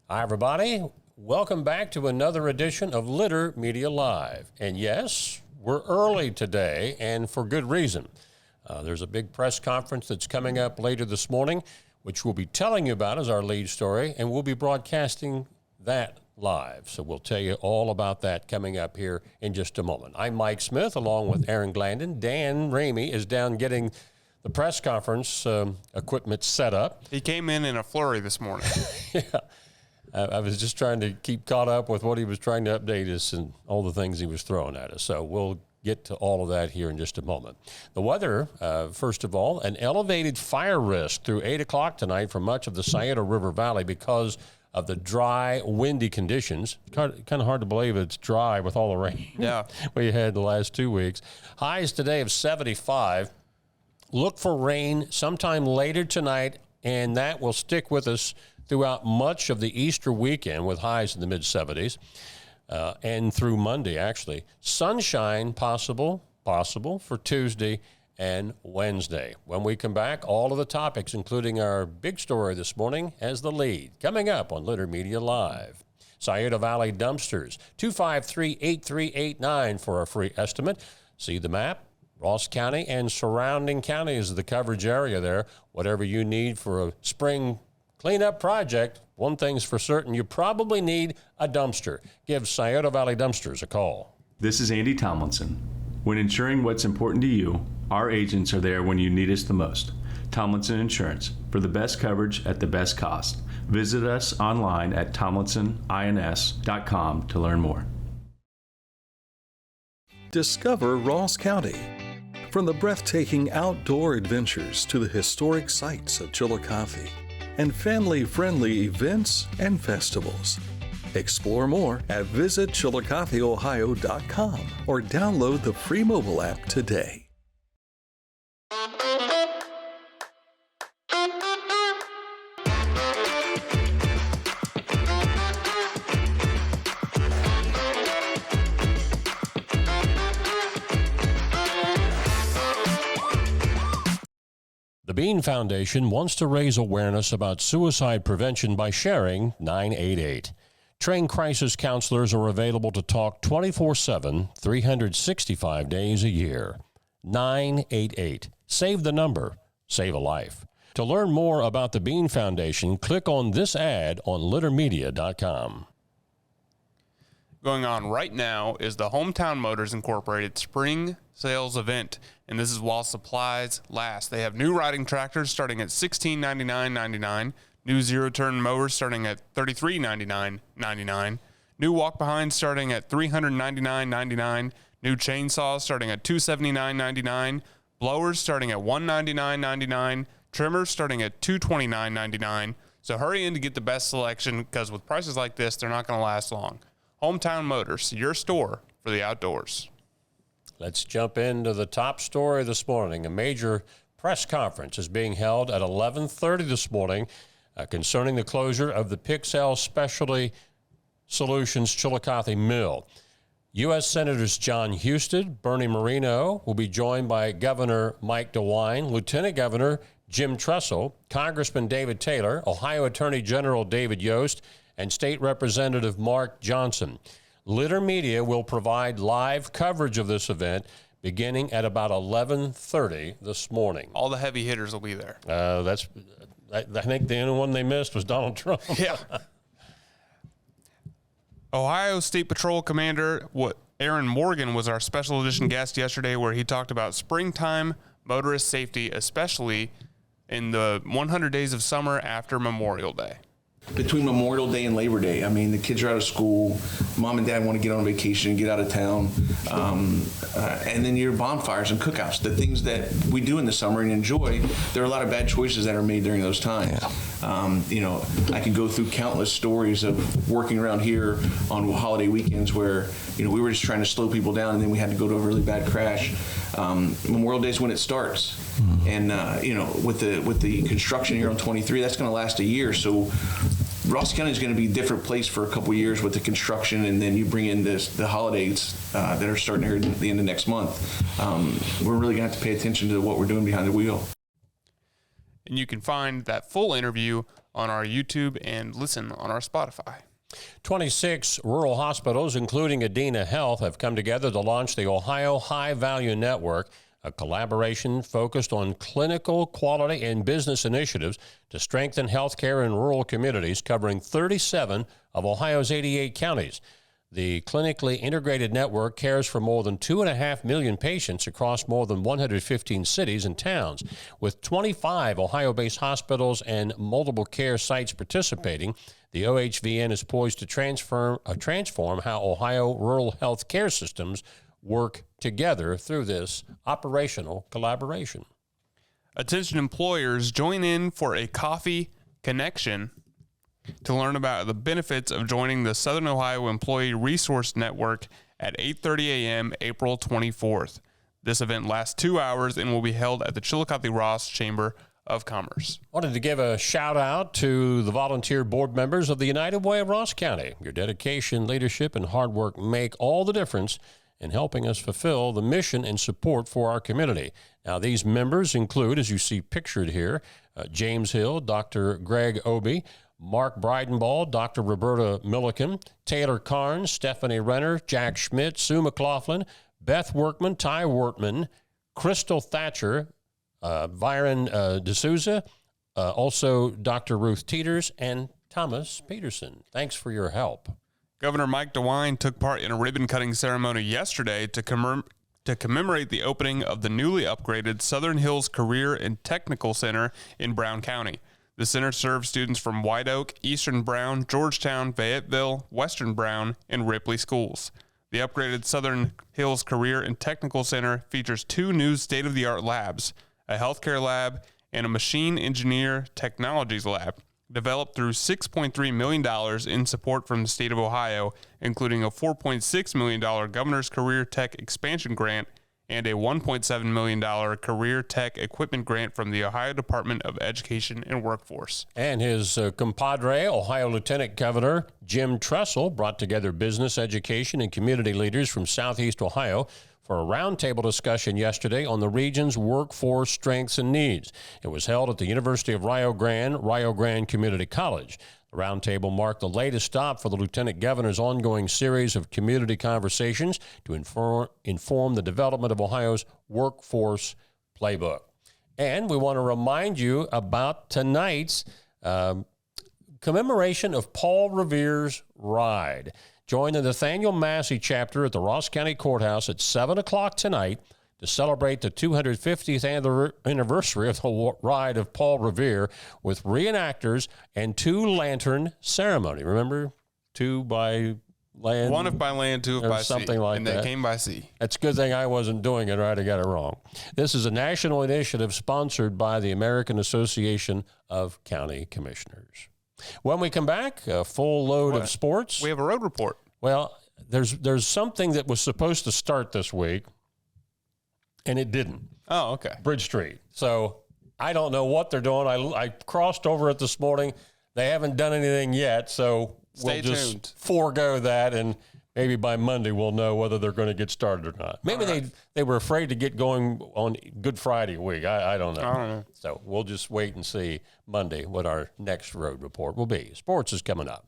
Hi, everybody. Welcome back to another edition of Litter Media Live. And yes, we're early today, and for good reason. There's a big press conference that's coming up later this morning, which we'll be telling you about as our lead story, and we'll be broadcasting that live. So we'll tell you all about that coming up here in just a moment. I'm Mike Smith, along with Aaron Glandon. Dan Ramey is down getting the press conference equipment set up. He came in a flurry this morning. Yeah. I was just trying to keep caught up with what he was trying to update us and all the things he was throwing at us. So we'll get to all of that here in just a moment. The weather, first of all, an elevated fire risk through 8 o'clock tonight for much of the Scioto River Valley because of the dry, windy conditions. Kind of hard to believe it's dry with all the rain we had the last 2 weeks. Highs today of 75. Look for rain sometime later tonight, and that will stick with us throughout much of the Easter weekend with highs in the mid-70s and through Monday, actually. Sunshine possible for Tuesday and Wednesday. When we come back, all of the topics, including our big story this morning, as the lead. Coming up on Litter Media Live. Scioto Valley Dumpsters, 253-8389 for a free estimate. See the map? Ross County and surrounding counties is the coverage area there. Whatever you need for a spring cleanup project, one thing's for certain, you probably need a dumpster. Give Scioto Valley Dumpsters a call. This is Andy Tomlinson. When ensuring what's important to you, our agents are there when you need us the most. Tomlinson Insurance, for the best coverage at the best cost. Visit us online at tomlinsonins.com to learn more. Discover Ross County. From the breathtaking outdoor adventures to the historic sights of Chillicothe and family-friendly events and festivals. Explore more at visitchillicotheohio.com or download the free mobile app today. The Bean Foundation wants to raise awareness about suicide prevention by sharing 988. Trained crisis counselors are available to talk 24/7, 365 days a year. 988. Save the number. Save a life. To learn more about the Bean Foundation, click on this ad on littermedia.com. Going on right now is the Hometown Motors Incorporated Spring Sales Event, and this is while supplies last. They have new riding tractors starting at $1699.99, new zero-turn mowers starting at $3399.99, new walk-behinds starting at $399.99, new chainsaws starting at $279.99, blowers starting at $199.99, trimmers starting at $229.99. So hurry in to get the best selection, because with prices like this, they're not going to last long. Hometown Motors, your store for the outdoors. Let's jump into the top story this morning. A major press conference is being held at 11:30 this morning concerning the closure of the Pixelle Specialty Solutions Chillicothe Mill. U.S. Senators John Husted, Bernie Moreno will be joined by Governor Mike DeWine, Lieutenant Governor Jim Tressel, Congressman David Taylor, Ohio Attorney General David Yost, and State Representative Mark Johnson. Litter Media will provide live coverage of this event beginning at about 11:30 this morning. All the heavy hitters will be there. I think the only one they missed was Donald Trump. Yeah. Ohio State Patrol Commander Aaron Morgan was our special edition guest yesterday, where he talked about springtime motorist safety, especially in the 100 days of summer after Memorial Day. Between Memorial Day and Labor Day, I mean, the kids are out of school, mom and dad want to get on vacation and get out of town, and then your bonfires and cookouts, the things that we do in the summer and enjoy. There are a lot of bad choices that are made during those times. Yeah. I could go through countless stories of working around here on holiday weekends where, we were just trying to slow people down, and then we had to go to a really bad crash. Memorial Day is when it starts. And, with the construction here on 23, that's going to last a year. So Ross County is going to be a different place for a couple of years with the construction, and then you bring in the holidays that are starting here at the end of next month. We're really going to have to pay attention to what we're doing behind the wheel. And you can find that full interview on our YouTube and listen on our Spotify. 26 rural hospitals, including Adena Health, have come together to launch the Ohio High Value Network, a collaboration focused on clinical quality and business initiatives to strengthen healthcare in rural communities covering 37 of Ohio's 88 counties. The clinically integrated network cares for more than 2.5 million patients across more than 115 cities and towns. With 25 Ohio-based hospitals and multiple care sites participating, the OHVN is poised to transform how Ohio rural health care systems work together through this operational collaboration. Attention employers, join in for a coffee connection to learn about the benefits of joining the Southern Ohio Employee Resource Network at 8:30 a.m. April 24th. This event lasts 2 hours and will be held at the Chillicothe Ross Chamber of Commerce. Wanted to give a shout out to the volunteer board members of the United Way of Ross County. Your dedication, leadership, and hard work make all the difference in helping us fulfill the mission and support for our community. Now, these members include, as you see pictured here, James Hill, Dr. Greg Obie, Mark Breidenball, Dr. Roberta Milliken, Taylor Carnes, Stephanie Renner, Jack Schmidt, Sue McLaughlin, Beth Workman, Ty Wortman, Crystal Thatcher, Byron D'Souza, also Dr. Ruth Teeters, and Thomas Peterson. Thanks for your help. Governor Mike DeWine took part in a ribbon-cutting ceremony yesterday to commemorate the opening of the newly upgraded Southern Hills Career and Technical Center in Brown County. The center serves students from White Oak, Eastern Brown, Georgetown, Fayetteville, Western Brown, and Ripley schools. The upgraded Southern Hills Career and Technical Center features 2 new state-of-the-art labs, a healthcare lab, and a machine engineer technologies lab, developed through $6.3 million in support from the state of Ohio, including a $4.6 million Governor's Career Tech Expansion Grant and a $1.7 million Career Tech Equipment Grant from the Ohio Department of Education and Workforce. And his compadre, Ohio Lieutenant Governor Jim Tressel, brought together business, education, and community leaders from Southeast Ohio for a roundtable discussion yesterday on the region's workforce strengths and needs. It was held at the University of Rio Grande Community College. The roundtable marked the latest stop for the Lieutenant Governor's ongoing series of community conversations to inform the development of Ohio's workforce playbook. And we want to remind you about tonight's commemoration of Paul Revere's Ride. Join the Nathaniel Massey chapter at the Ross County Courthouse at 7 o'clock tonight to celebrate the 250th anniversary of the ride of Paul Revere with reenactors and 2-lantern ceremony. Remember, 2 by land? 1 if by land, 2 if by sea. Something like and that. And they came by sea. It's a good thing I wasn't doing it right. I got it wrong. This is a national initiative sponsored by the American Association of County Commissioners. When we come back, a full load of sports. We have a road report. Well, there's something that was supposed to start this week, and it didn't. Oh, okay. Bridge Street. So I don't know what they're doing. I crossed over it this morning. They haven't done anything yet, so Stay we'll just tuned. forego that, and maybe by Monday we'll know whether they're going to get started or not. Maybe they were afraid to get going on Good Friday week. I don't know. I don't know. So we'll just wait and see Monday what our next road report will be. Sports is coming up.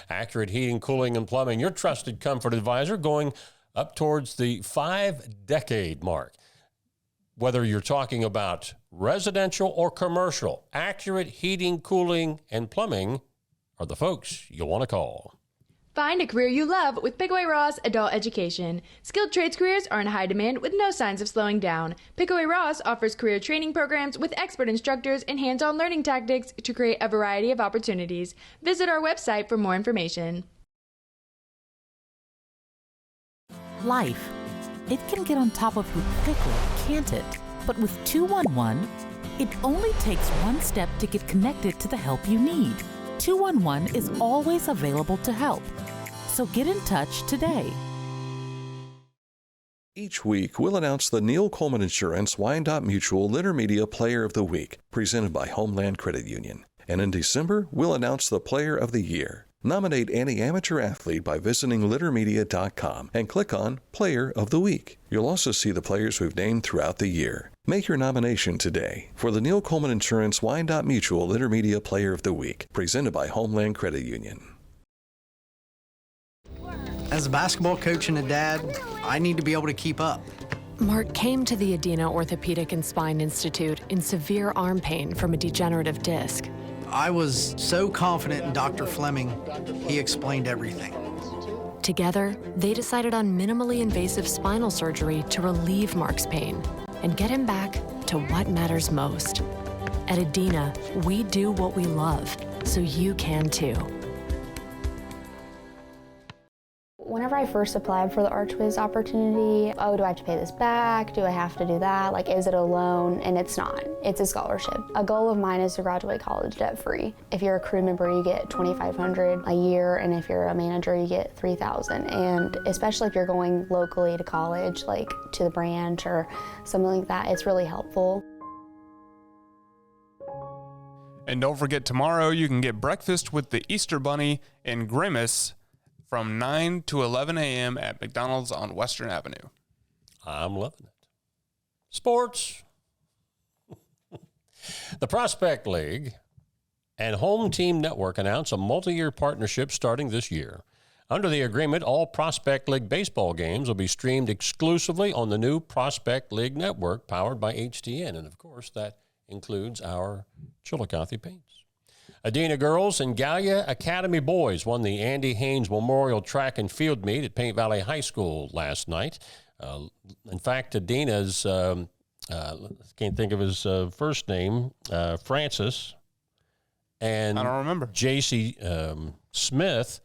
Accurate Heating, Cooling, and Plumbing, your trusted comfort advisor, going up towards the 5-decade mark. Whether you're talking about residential or commercial, Accurate Heating, Cooling, and Plumbing are the folks you'll want to call. Find a career you love with Pickaway Ross Adult Education. Skilled trades careers are in high demand with no signs of slowing down. Pickaway Ross offers career training programs with expert instructors and hands-on learning tactics to create a variety of opportunities. Visit our website for more information. Life. It can get on top of you quickly, can't it? But with 211, it only takes one step to get connected to the help you need. 211 is always available to help. So get in touch today. Each week, we'll announce the Neil Coleman Insurance Wyandotte Mutual Intermedia Player of the Week, presented by Homeland Credit Union. And in December, we'll announce the Player of the Year. Nominate any amateur athlete by visiting littermedia.com and click on Player of the Week. You'll also see the players we've named throughout the year. Make your nomination today for the Neil Coleman Insurance Wyandotte Mutual Litter Media Player of the Week, presented by Homeland Credit Union. As a basketball coach and a dad, I need to be able to keep up. Mark came to the Adena Orthopedic and Spine Institute in severe arm pain from a degenerative disc. I was so confident in Dr. Fleming, he explained everything. Together, they decided on minimally invasive spinal surgery to relieve Mark's pain and get him back to what matters most. At Adena, we do what we love, so you can too. Whenever I first applied for the Archways opportunity, oh, do I have to pay this back? Do I have to do that? Like, is it a loan? And it's not. It's a scholarship. A goal of mine is to graduate college debt-free. If you're a crew member, you get $2,500 a year, and if you're a manager, you get $3,000. And especially if you're going locally to college, like to the branch or something like that, it's really helpful. And don't forget, tomorrow you can get breakfast with the Easter Bunny and Grimace from 9 to 11 a.m. at McDonald's on Western Avenue. I'm loving it. Sports. The Prospect League and Home Team Network announced a multi-year partnership starting this year. Under the agreement, all Prospect League baseball games will be streamed exclusively on the new Prospect League Network powered by HTN. And, of course, that includes our Chillicothe Paints. Adena girls and Gallia Academy boys won the Andy Haines Memorial Track and Field Meet at Paint Valley High School last night. In fact, Adena's, can't think of his first name, Francis, and I don't remember. J.C. Smith,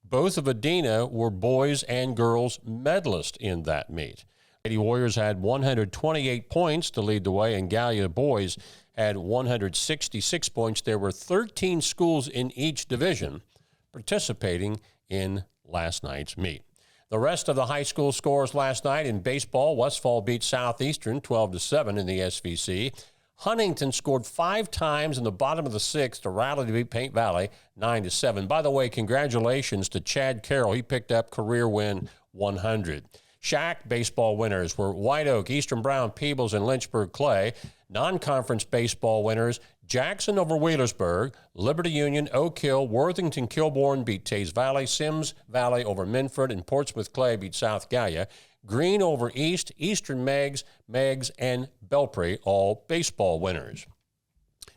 both of Adena were boys and girls medalists in that meet. Lady Warriors had 128 points to lead the way, and Gallia boys had 166 points. There were 13 schools in each division participating in last night's meet. The rest of the high school scores last night in baseball: Westfall beat Southeastern 12-7 in the SVC. Huntington scored 5 times in the bottom of the 6th to rally to beat Paint Valley 9-7. By the way, congratulations to Chad Carroll. He picked up career win 100. Shack baseball winners were White Oak, Eastern Brown, Peebles, and Lynchburg Clay. Non-conference baseball winners: Jackson over Wheelersburg, Liberty Union, Oak Hill, Worthington Kilbourne beat Tays Valley, Sims Valley over Minford, and Portsmouth Clay beat South Gallia. Green over East, Eastern Meigs, and Belpre, all baseball winners.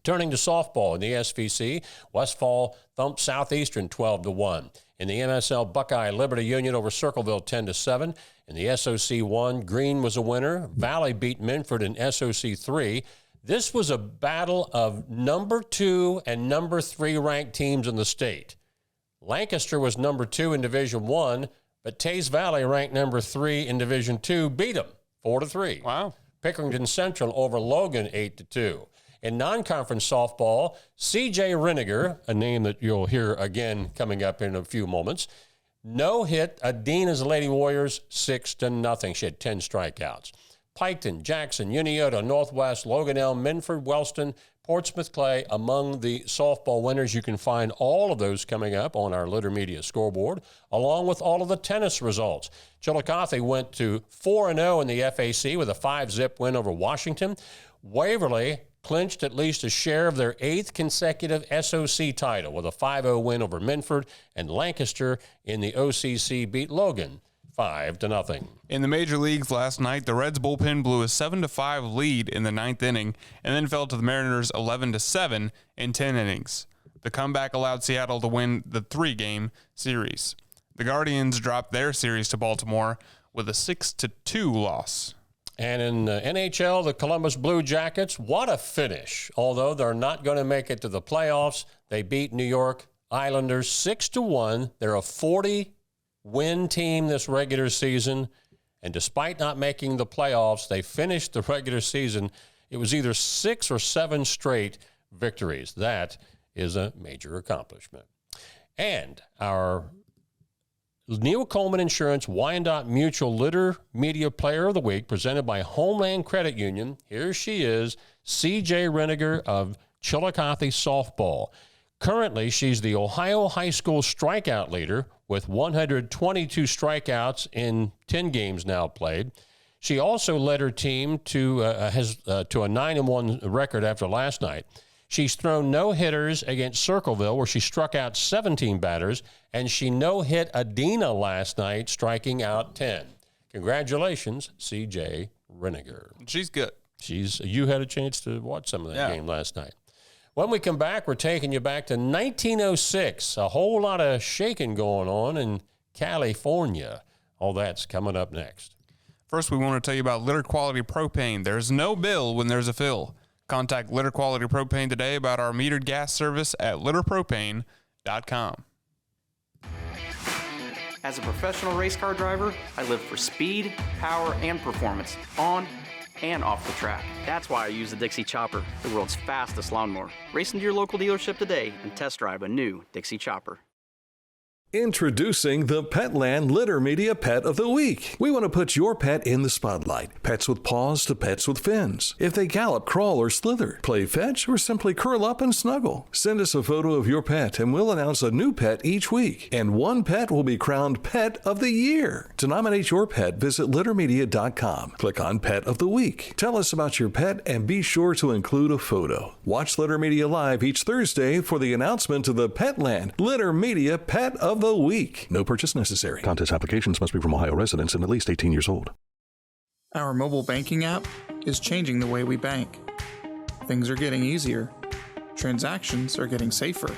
Turning to softball in the SVC, Westfall thumped Southeastern 12-1. In the MSL, Buckeye Liberty Union over Circleville 10-7. In the SOC 1, Green was a winner. Valley beat Minford in SOC 3. This was a battle of number 2 and number 3 ranked teams in the state. Lancaster was number 2 in Division 1, but Tays Valley, ranked number 3 in Division 2, beat them 4-3. Wow. Pickerington Central over Logan 8-2. In non-conference softball, C.J. Reniger, a name that you'll hear again coming up in a few moments, no-hit Adena's Lady Warriors 6-0. She had 10 strikeouts. Piketon, Jackson, Uniota, Northwest, Logan Elm, Minford, Wellston, Portsmouth Clay among the softball winners. You can find all of those coming up on our Litter Media scoreboard, along with all of the tennis results. Chillicothe went to 4-0 in the FAC with a 5-zip win over Washington. Waverly clinched at least a share of their 8th consecutive SOC title with a 5-0 win over Minford, and Lancaster in the OCC beat Logan 5-0. In the major leagues last night, the Reds bullpen blew a 7-5 lead in the 9th inning and then fell to the Mariners 11-7 in 10 innings. The comeback allowed Seattle to win the 3-game series. The Guardians dropped their series to Baltimore with a 6-2 loss. And in NHL, the Columbus Blue Jackets, what a finish. Although they're not going to make it to the playoffs, they beat New York Islanders 6-1. They're a 40-win team this regular season. And despite not making the playoffs, they finished the regular season. It was either 6 or 7 straight victories. That is a major accomplishment. And our Neil Coleman Insurance Wyandotte Mutual Litter Media Player of the Week, presented by Homeland Credit Union. Here she is, C.J. Reniger of Chillicothe softball. Currently, she's the Ohio High School strikeout leader with 122 strikeouts in 10 games now played. She also led her team to a 9-1 record after last night. She's thrown no-hitters against Circleville, where she struck out 17 batters, and she no-hit Adena last night, striking out 10. Congratulations, C.J. Reniger. She's good. You had a chance to watch some of that game last night. When we come back, we're taking you back to 1906. A whole lot of shaking going on in California. All that's coming up next. First, we want to tell you about Litter Quality Propane. There's no bill when there's a fill. Contact Litter Quality Propane today about our metered gas service at litterpropane.com. As a professional race car driver, I live for speed, power, and performance on and off the track. That's why I use the Dixie Chopper, the world's fastest lawnmower. Race into your local dealership today and test drive a new Dixie Chopper. Introducing the Petland Litter Media Pet of the Week. We want to put your pet in the spotlight. Pets with paws to pets with fins. If they gallop, crawl, or slither, play fetch, or simply curl up and snuggle. Send us a photo of your pet and we'll announce a new pet each week. And one pet will be crowned Pet of the Year. To nominate your pet, visit littermedia.com. Click on Pet of the Week. Tell us about your pet and be sure to include a photo. Watch Litter Media Live each Thursday for the announcement of the Petland Litter Media Pet of the Week. No purchase necessary. Contest applications must be from Ohio residents and at least 18 years old. Our mobile banking app is changing the way we bank. Things are getting easier, transactions are getting safer,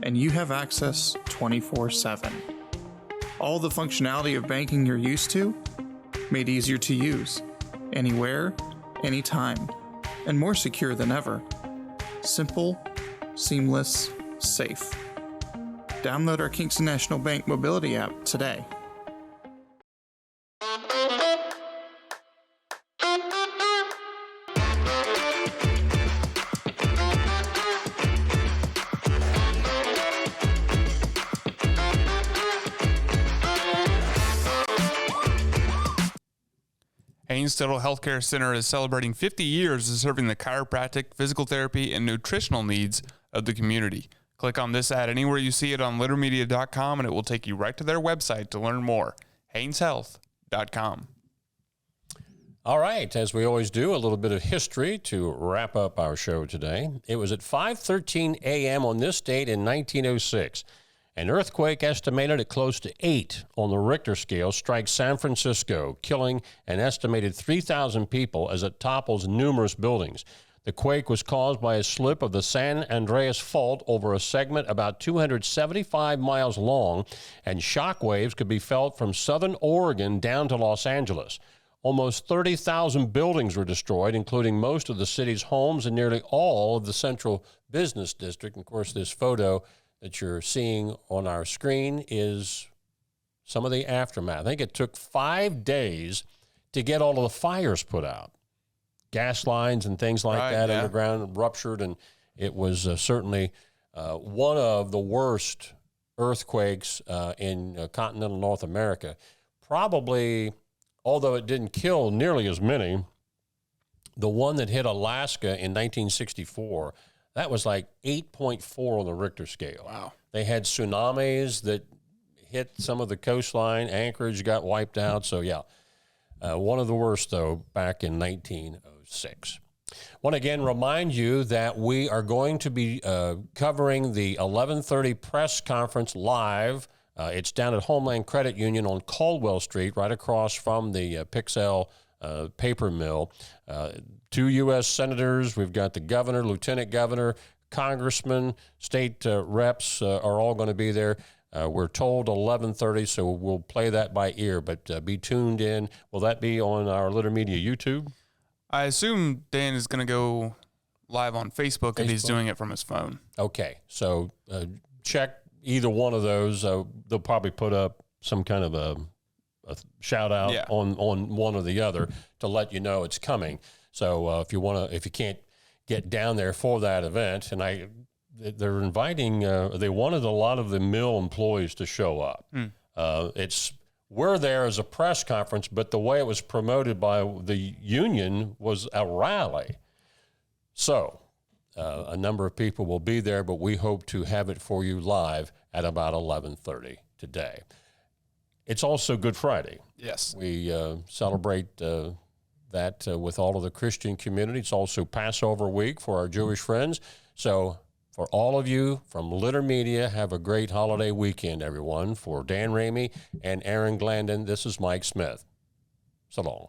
and you have access 24/7. All the functionality of banking you're used to, made easier to use, anywhere, anytime, and more secure than ever. Simple, seamless, safe. Download our Kingston National Bank mobility app today. Haines Total Healthcare Center is celebrating 50 years of serving the chiropractic, physical therapy, and nutritional needs of the community. Click on this ad anywhere you see it on littermedia.com and it will take you right to their website to learn more. HainesHealth.com. All right, as we always do, a little bit of history to wrap up our show today. It was at 5:13 a.m. on this date in 1906. An earthquake estimated at close to 8 on the Richter scale strikes San Francisco, killing an estimated 3,000 people as it topples numerous buildings. The quake was caused by a slip of the San Andreas Fault over a segment about 275 miles long, and shock waves could be felt from southern Oregon down to Los Angeles. Almost 30,000 buildings were destroyed, including most of the city's homes and nearly all of the central business district. And of course, this photo that you're seeing on our screen is some of the aftermath. I think it took 5 days to get all of the fires put out. Gas lines and things like that underground ruptured, and it was certainly one of the worst earthquakes in continental North America. Probably, although it didn't kill nearly as many, the one that hit Alaska in 1964, that was like 8.4 on the Richter scale. Wow. They had tsunamis that hit some of the coastline. Anchorage got wiped out. So, yeah, one of the worst, though, back in 1906. Want to again remind you that we are going to be covering the 11:30 press conference live. It's down at Homeland Credit Union on Caldwell Street, right across from the Pixelle paper mill. 2 U.S. senators, we've got the governor, lieutenant governor, congressman, state reps are all going to be there. We're told 11:30, so we'll play that by ear, but be tuned in. Will that be on our Litter Media YouTube? I assume Dan is going to go live on Facebook if he's doing it from his phone. Okay, so check either one of those. They'll probably put up some kind of a shout out on one or the other to let you know it's coming. So if you can't get down there for that event, and they're inviting, they wanted a lot of the mill employees to show up. We're there as a press conference, but the way it was promoted by the union was a rally. So a number of people will be there, but we hope to have it for you live at about 11:30 today. It's also Good Friday. Yes. We celebrate that with all of the Christian community. It's also Passover week for our Jewish friends. So for all of you from Litter Media, have a great holiday weekend, everyone. For Dan Ramey and Aaron Glandon, this is Mike Smith. So long.